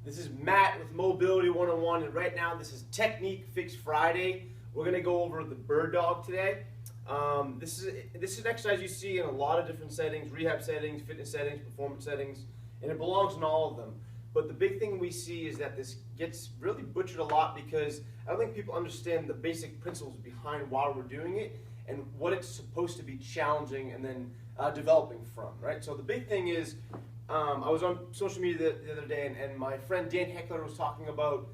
This is Matt with Mobility 101, and right now this is Technique Fix Friday. We're going to go over the bird dog today. This is an exercise you see in a lot of different settings, rehab settings, fitness settings, performance settings, and it belongs in all of them. But the big thing we see is that this gets really butchered a lot because I don't think people understand the basic principles behind why we're doing it and what it's supposed to be challenging and then developing from, right? So the big thing is, I was on social media the other day, and my friend Dan Heckler was talking about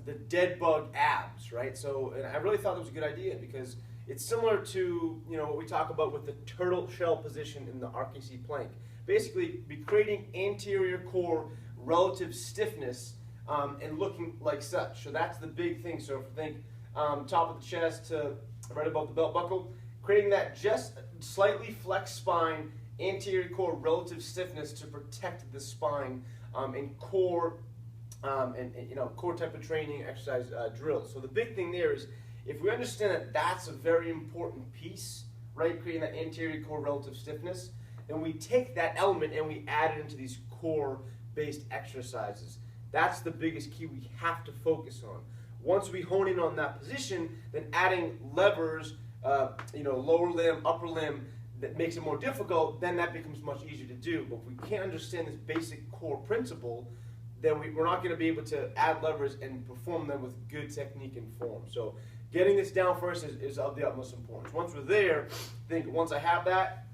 the dead bug abs, right? So, and I really thought it was a good idea because it's similar to what we talk about with the turtle shell position in the RKC plank. Basically, be creating anterior core relative stiffness and looking like such. So that's the big thing. So if you think top of the chest to right above the belt buckle, creating that just slightly flexed spine, anterior core relative stiffness to protect the spine and core core type of training exercise drills. So the big thing there is if we understand that that's a very important piece, right, creating that anterior core relative stiffness, then we take that element and we add it into these core based exercises. That's the biggest key we have to focus on. Once we hone in on that position, then adding levers, lower limb, upper limb, that makes it more difficult, then that becomes much easier to do. But if we can't understand this basic core principle, then we're not going to be able to add levers and perform them with good technique and form. So getting this down first is of the utmost importance. Once we're there, once I have that,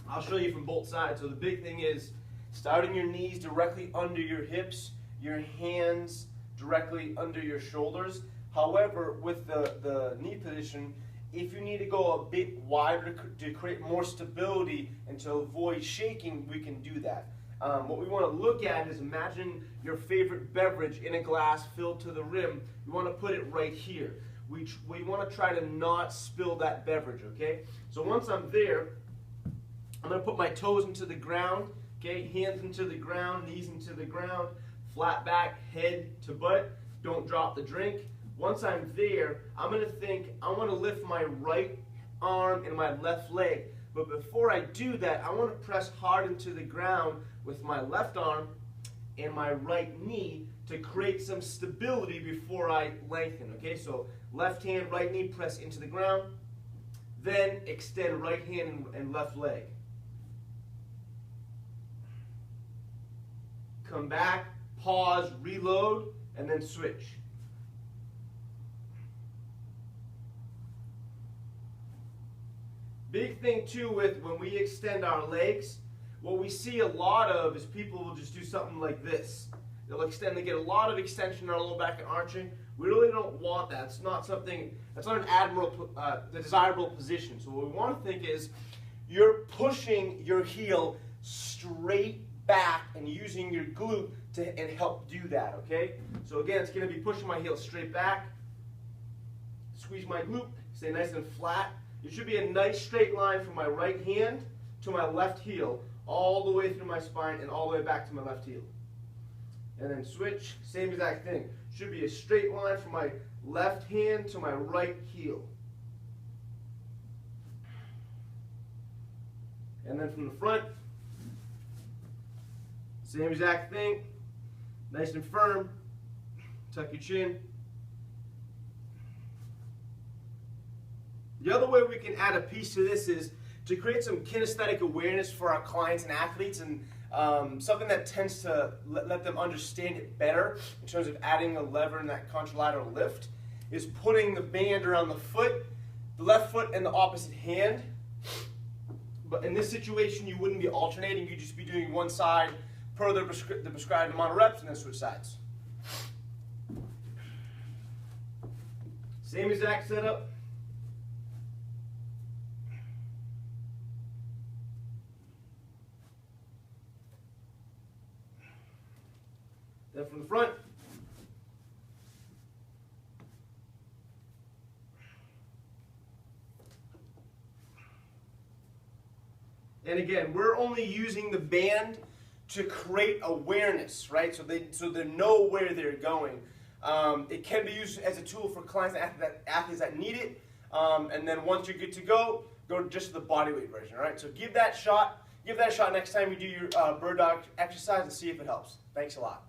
I'll show you from both sides. So the big thing is starting your knees directly under your hips, your hands directly under your shoulders. However, with the knee position, if you need to go a bit wider to create more stability and to avoid shaking, we can do that. What we want to look at is imagine your favorite beverage in a glass filled to the rim. We want to put it right here. We want to try to not spill that beverage, okay? So once I'm there, I'm going to put my toes into the ground, okay? Hands into the ground, knees into the ground, flat back, head to butt. Don't drop the drink. Once I'm there, I'm going to think, I want to lift my right arm and my left leg. But before I do that, I want to press hard into the ground with my left arm and my right knee to create some stability before I lengthen, okay? So left hand, right knee, press into the ground. Then extend right hand and left leg. Come back, pause, reload, and then switch. Big thing too with when we extend our legs, what we see a lot of is people will just do something like this. They'll extend, they get a lot of extension in our low back and arching. We really don't want that. It's not something, that's not the desirable position. So what we want to think is you're pushing your heel straight back and using your glute and help do that, okay? So again, it's going to be pushing my heel straight back, squeeze my glute, stay nice and flat. It should be a nice straight line from my right hand to my left heel, all the way through my spine and all the way back to my left heel. And then switch, same exact thing. Should be a straight line from my left hand to my right heel. And then from the front, same exact thing. Nice and firm. Tuck your chin. The other way we can add a piece to this is to create some kinesthetic awareness for our clients and athletes, and something that tends to let them understand it better in terms of adding a lever in that contralateral lift is putting the band around the foot, the left foot and the opposite hand. But in this situation, you wouldn't be alternating. You'd just be doing one side per the prescribed amount of reps and then switch sides. Same exact setup. Then from the front, and again, we're only using the band to create awareness, right? So they know where they're going. It can be used as a tool for clients and athletes that need it. And then once you're good to go just to the bodyweight version, all right? So give that a shot next time you do your bird dog exercise and see if it helps. Thanks a lot.